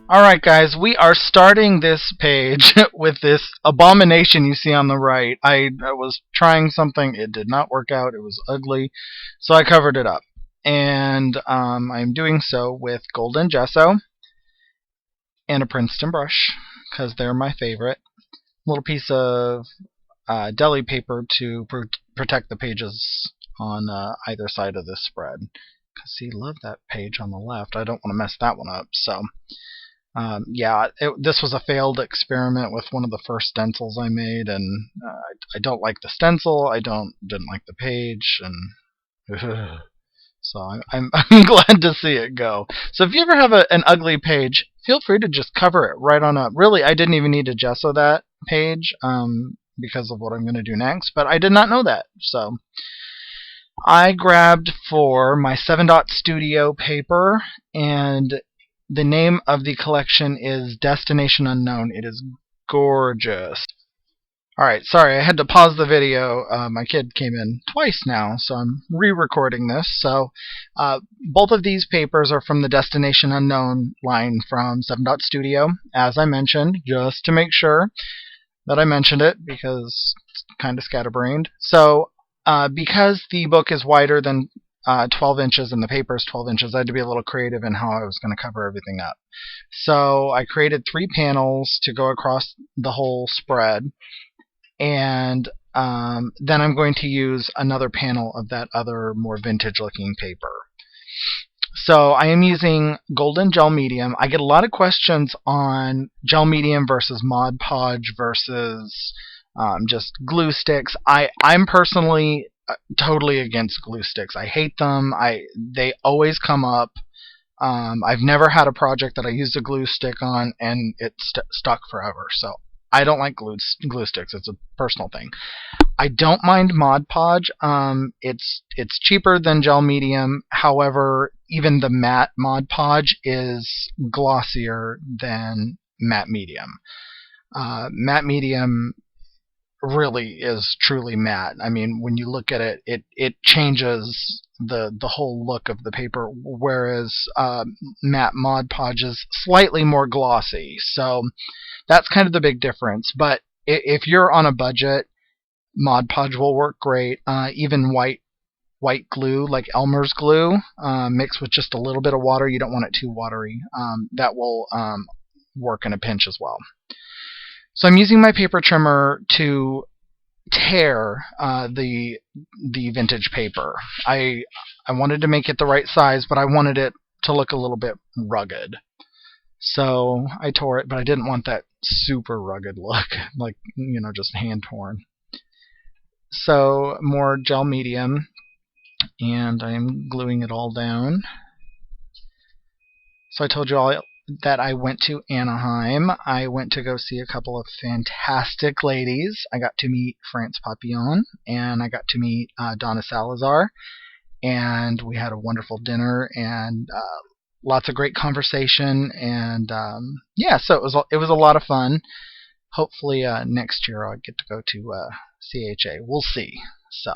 Alright guys, we are starting this page with this abomination you see on the right. I was trying something, it did not work out, it was ugly, so I covered it up. And I'm doing so with golden gesso and a Princeton brush, because they're my favorite. A little piece of deli paper to protect the pages on either side of this spread. Because see, love that page on the left, I don't want to mess that one up, so... this was a failed experiment with one of the first stencils I made, and I don't like the stencil. I didn't like the page, and so I'm glad to see it go. So if you ever have an ugly page, feel free to just cover it right on up. Really, I didn't even need to gesso that page because of what I'm going to do next, but I did not know that. So I grabbed for my 7-dot studio paper, and the name of the collection is Destination Unknown. It is gorgeous. Alright, sorry, I had to pause the video. My kid came in twice now, so I'm re-recording this. So, both of these papers are from the Destination Unknown line from 7-Dot Studio, as I mentioned, just to make sure that I mentioned it, because it's kind of scatterbrained. So, because the book is wider than 12 inches and the paper is 12 inches, I had to be a little creative in how I was going to cover everything up. So I created 3 panels to go across the whole spread, and then I'm going to use another panel of that other more vintage looking paper. So I am using golden gel medium. I get a lot of questions on gel medium versus Mod Podge versus just glue sticks. I'm personally totally against glue sticks. I hate them. They always come up. I've never had a project that I used a glue stick on and it stuck forever. So I don't like glue sticks. It's a personal thing. I don't mind Mod Podge. It's cheaper than gel medium. However, even the matte Mod Podge is glossier than matte medium. Matte medium really is truly matte. I mean, when you look at it, it changes the whole look of the paper, whereas matte Mod Podge is slightly more glossy. So that's kind of the big difference. But if you're on a budget, Mod Podge will work great. Even white glue, like Elmer's glue, mixed with just a little bit of water. You don't want it too watery. That will work in a pinch as well. So I'm using my paper trimmer to tear the vintage paper. I wanted to make it the right size, but I wanted it to look a little bit rugged. So I tore it, but I didn't want that super rugged look, like, just hand torn. So more gel medium, and I'm gluing it all down. So I told you all that I went to Anaheim. I went to go see a couple of fantastic ladies. I got to meet France Papillon, and I got to meet Donna Salazar, and we had a wonderful dinner, and lots of great conversation, and so it was a lot of fun. Hopefully next year I'll get to go to CHA. We'll see. So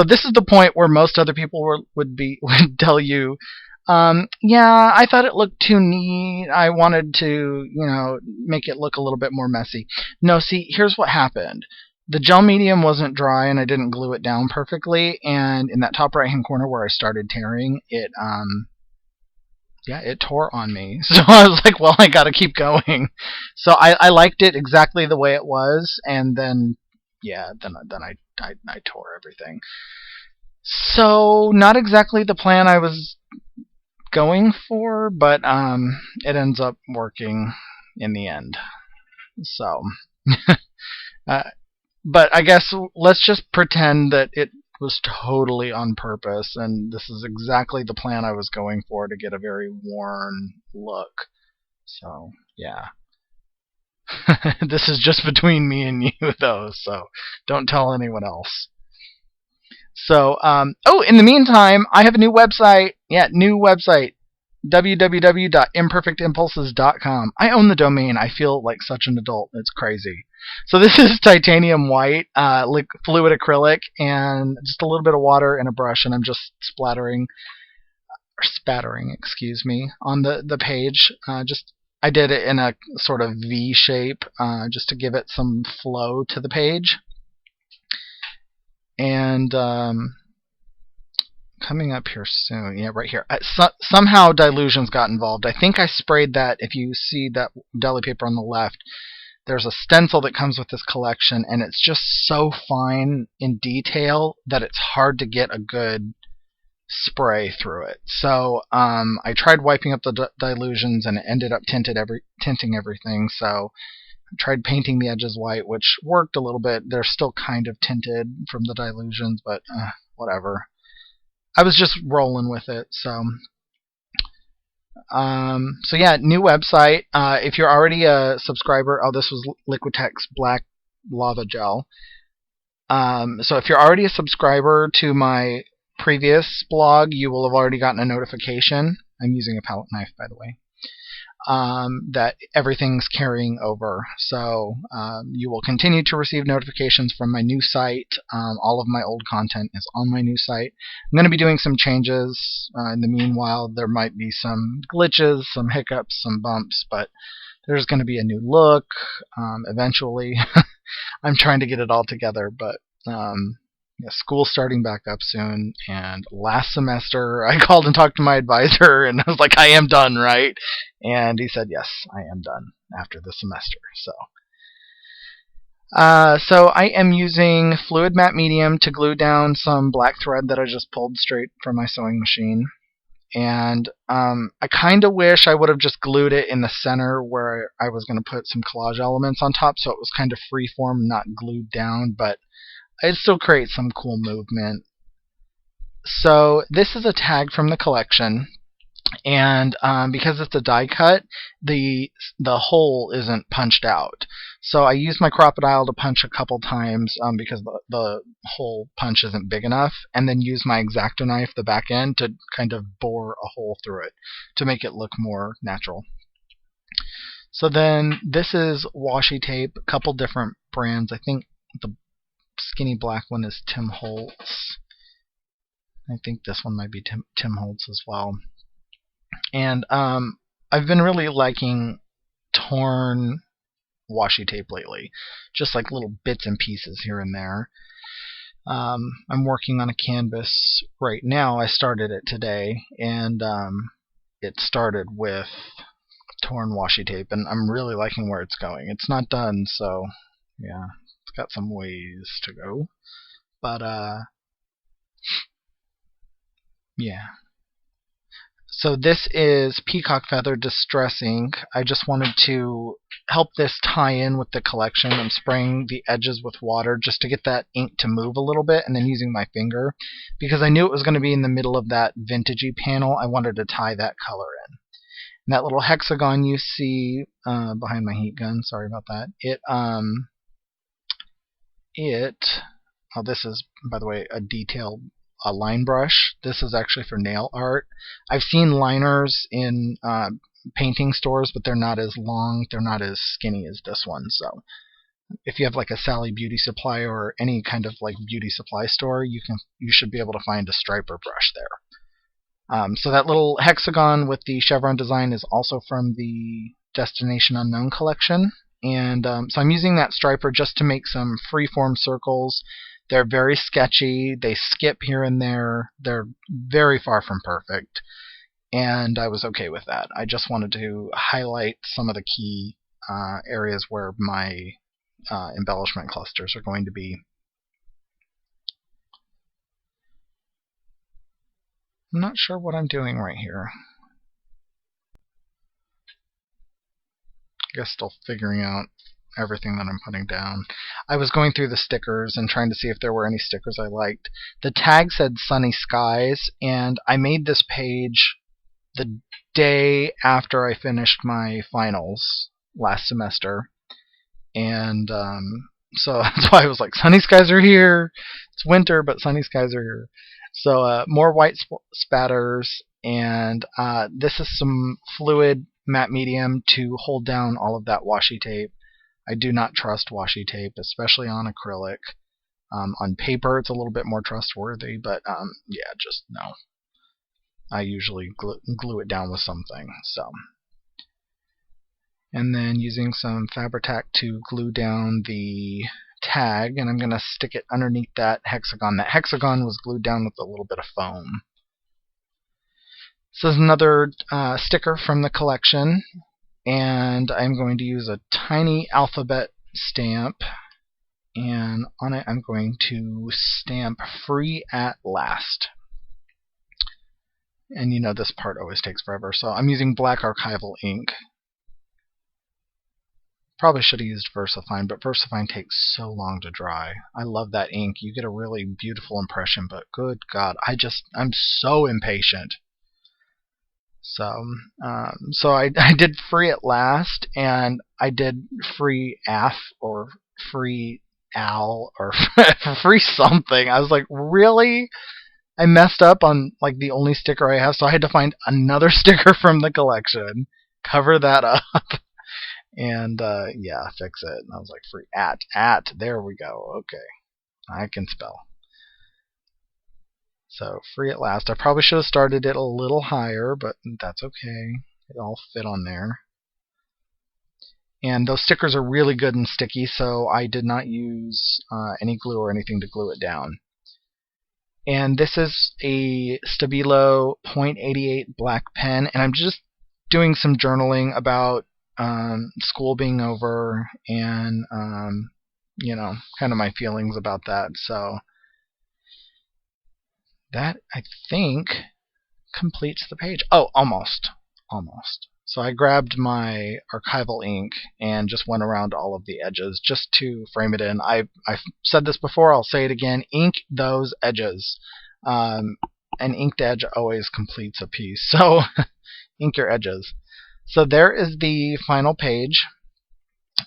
this is the point where most other people would tell you, I thought it looked too neat. I wanted to, make it look a little bit more messy. No, see, here's what happened. The gel medium wasn't dry, and I didn't glue it down perfectly. And in that top right-hand corner where I started tearing, it tore on me. So I was like, well, I got to keep going. So I liked it exactly the way it was, and then I tore everything. So not exactly the plan I was going for, but it ends up working in the end. So but I guess let's just pretend that it was totally on purpose, and this is exactly the plan I was going for, to get a very worn look. So yeah. This is just between me and you, though, so don't tell anyone else. So, in the meantime, I have a new website. Yeah, new website. www.imperfectimpulses.com. I own the domain. I feel like such an adult. It's crazy. So this is titanium white, fluid acrylic, and just a little bit of water and a brush, and I'm just splattering or spattering, excuse me, on the page. Just I did it in a sort of V shape, just to give it some flow to the page. And coming up here soon, yeah, right here. Somehow Dilutions got involved. I think I sprayed that. If you see that deli paper on the left, there's a stencil that comes with this collection, and it's just so fine in detail that it's hard to get a good spray through it. So I tried wiping up the dilutions, and it ended up tinting everything. So I tried painting the edges white, which worked a little bit. They're still kind of tinted from the dilutions, but whatever. I was just rolling with it. So yeah, new website. If you're already a subscriber, this was Liquitex Black Lava Gel. So if you're already a subscriber to my previous blog, you will have already gotten a notification. I'm using a palette knife, by the way. That everything's carrying over. So you will continue to receive notifications from my new site. All of my old content is on my new site. I'm going to be doing some changes. In the meanwhile, there might be some glitches, some hiccups, some bumps, but there's going to be a new look eventually. I'm trying to get it all together, but yeah, school's starting back up soon, and last semester I called and talked to my advisor, and I was like, I am done, right? And he said, yes, I am done after the semester. So I am using fluid matte medium to glue down some black thread that I just pulled straight from my sewing machine. And I kind of wish I would have just glued it in the center where I was going to put some collage elements on top, so it was kind of freeform, not glued down, but it still creates some cool movement. So this is a tag from the collection, and because it's a die cut, the hole isn't punched out. So I used my Crocodile to punch a couple times because the hole punch isn't big enough, and then use my X-Acto knife, the back end, to kind of bore a hole through it to make it look more natural. So then this is washi tape, a couple different brands. I think the skinny black one is Tim Holtz. I think this one might be Tim Holtz as well. And I've been really liking torn washi tape lately, just like little bits and pieces here and there. I'm working on a canvas right now. I started it today, and it started with torn washi tape, and I'm really liking where it's going. It's not done, so yeah, it's got some ways to go, but yeah. So this is Peacock Feather Distress Ink. I just wanted to help this tie in with the collection. I'm spraying the edges with water just to get that ink to move a little bit, and then using my finger. Because I knew it was going to be in the middle of that vintagey panel, I wanted to tie that color in. And that little hexagon you see behind my heat gun, sorry about that, this is, by the way, a detailed line brush. This is actually for nail art. I've seen liners in painting stores, but they're not as long, they're not as skinny as this one. So if you have like a Sally Beauty Supply or any kind of like beauty supply store, you should be able to find a striper brush there. So that little hexagon with the chevron design is also from the Destination Unknown collection. And so I'm using that striper just to make some freeform circles. They're very sketchy. They skip here and there. They're very far from perfect. And I was okay with that. I just wanted to highlight some of the key areas where my embellishment clusters are going to be. I'm not sure what I'm doing right here. I guess still figuring out everything that I'm putting down. I was going through the stickers and trying to see if there were any stickers I liked. The tag said Sunny Skies, and I made this page the day after I finished my finals last semester. And so that's why I was like, sunny skies are here. It's winter, but sunny skies are here. So more white spatters, and this is some fluid matte medium to hold down all of that washi tape. I do not trust washi tape, especially on acrylic. On paper, it's a little bit more trustworthy, but yeah, just no. I usually glue it down with something. So, and then using some Fabri-Tac to glue down the tag, and I'm going to stick it underneath that hexagon. That hexagon was glued down with a little bit of foam. This is another sticker from the collection, and I'm going to use a tiny alphabet stamp, and on it I'm going to stamp "Free at Last." And you know this part always takes forever, so I'm using black archival ink. Probably should have used VersaFine, but VersaFine takes so long to dry. I love that ink. You get a really beautiful impression, but good God, I'm so impatient. So, I did "Free at Last," and I did "Free AF" or "Free AL" or "Free something." I was like, really? I messed up on like the only sticker I have, so I had to find another sticker from the collection, cover that up, and yeah, fix it. And I was like, "Free at." There we go. Okay, I can spell. So "Free at Last." I probably should have started it a little higher, but that's okay. It all fit on there. And those stickers are really good and sticky, so I did not use any glue or anything to glue it down. And this is a Stabilo .88 black pen, and I'm just doing some journaling about school being over and you know, kind of my feelings about that. So that, I think, completes the page. Oh, almost. So I grabbed my archival ink and just went around all of the edges just to frame it in. I've said this before, I'll say it again, ink those edges. An inked edge always completes a piece, so ink your edges. So there is the final page,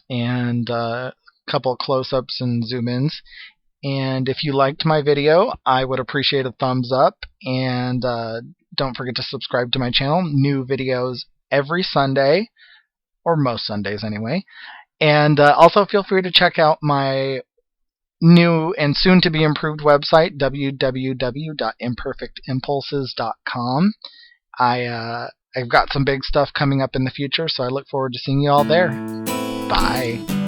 and a couple close-ups and zoom-ins. And if you liked my video, I would appreciate a thumbs up, and don't forget to subscribe to my channel. New videos every Sunday, or most Sundays anyway. And also feel free to check out my new and soon to be improved website, www.imperfectimpulses.com. I've got some big stuff coming up in the future, so I look forward to seeing you all there. Bye.